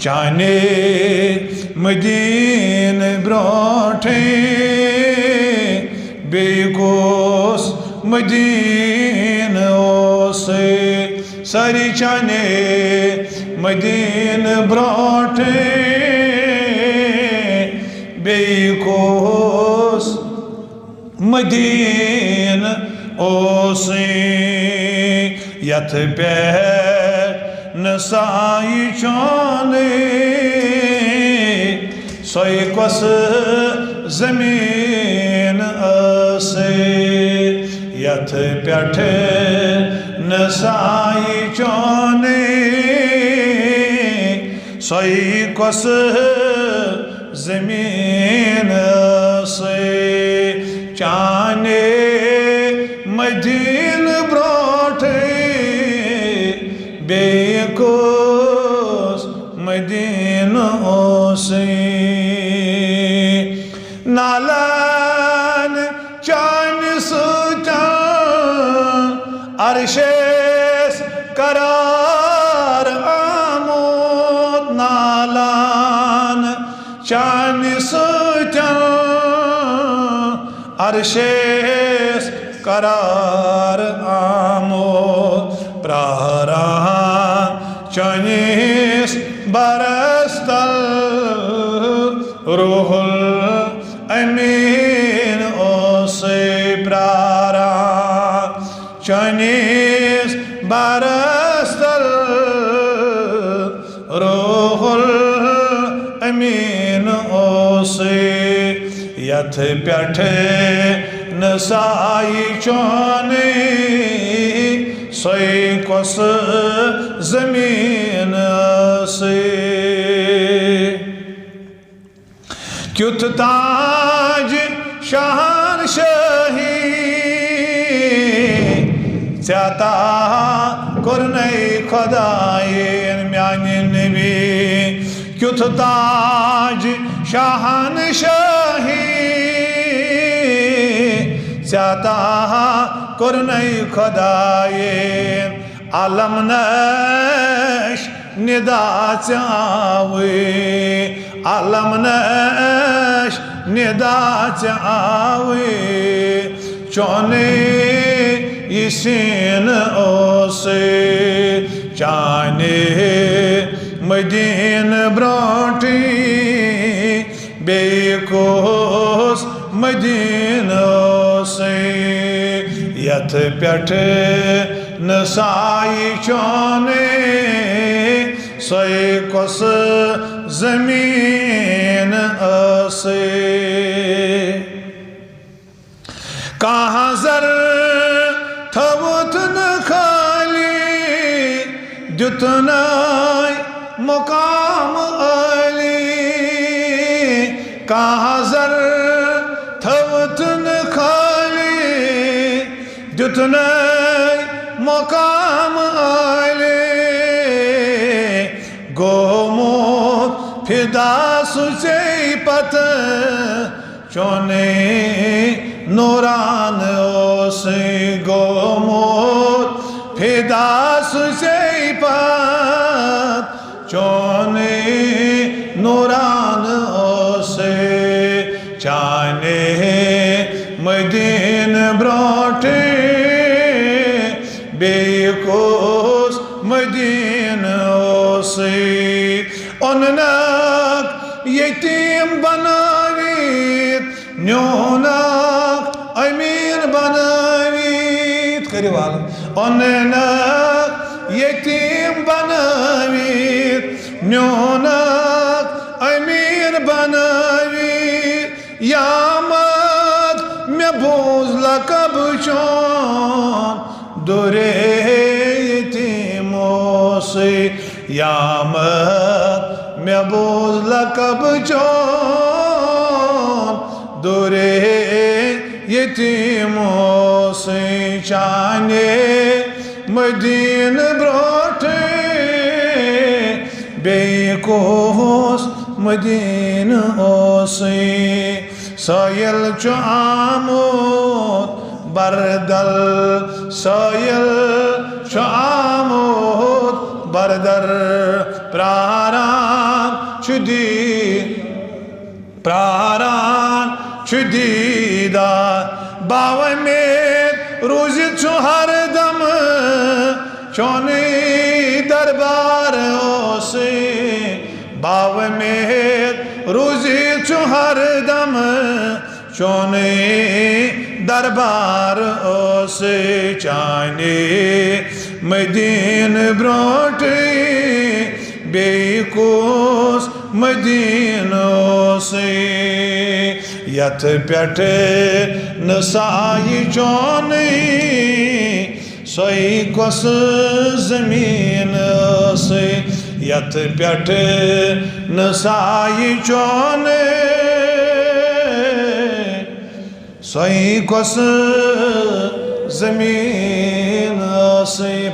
चाने Medina ब्रोठे बेकोस Medina ओसे सारी चाने Medina ब्रोठे बेकोस Medina ओसे यथ पे नसाई चाने सोई कस जमीन असे यथ प्यठ नसाई चाने सोई कस जमीन असे चाने मदीन ब्रोठे बेकोस मदीन ओसे नालान चान सुता अरशेस करार आमोद नालान चान सुता अरशेस करार आमोद प्रारा चनिस बरस्तल रूहुल अमीन ओसे प्रारा चनिस बरस्तल रूहुल अमीन ओसे यथ प्यठ नसाई चोने सोई कस जमीन से क्युत ताज शान शाही चाहता कुरनई खुदायन म्यानी नबी क्युत ताज शान शाही चाहता कुरनई खुदायन आलम नश निदा चावे आलम नश निदा चावे चौने इसीन ओसे चाने मदीन ब्रोटी बेकोस मदीन ओसे यथ प्यठ नसाई चौने सोई कस जमीन असे कहाँ जर थवत न खाली दुतनाई मुकाम अली कहाँ जर थवत न खाली दुतनाई मुकाम अली गोमोत फिदा सुचे पत चौने नूरान ओसे गोमोत फिदा सुचे पत चौने नूरान ओसे चाने मदीन ब्रोटे बेकोस मदीन ओसे ओननक यतीम बनावीत न्योनक अमीर बनावीत करीवाल ओननक यतीम बनावीत न्योनक अमीर बनावीत यामत में बोझ लकब चौन दुरे यतीमों से यामत में बोझ लकब चौन दुरे यतीमों से चाने मदीन ब्रोटे बेकोस मदीन ओसे सायल चामोत बरदल सायल चामोत बरदर प्रारा प्रारान दीदा बाव में रोज हर दम चौने दरबार ओसे बाव में रोज हर दम चौने दरबार ओसे चाने मदीन ब्रोटे बेकुस मदीनो से यथ पेट नसाई चौने सोई कुस जमीन से यथ पेट नसाई चौने सोई कुस जमीन से।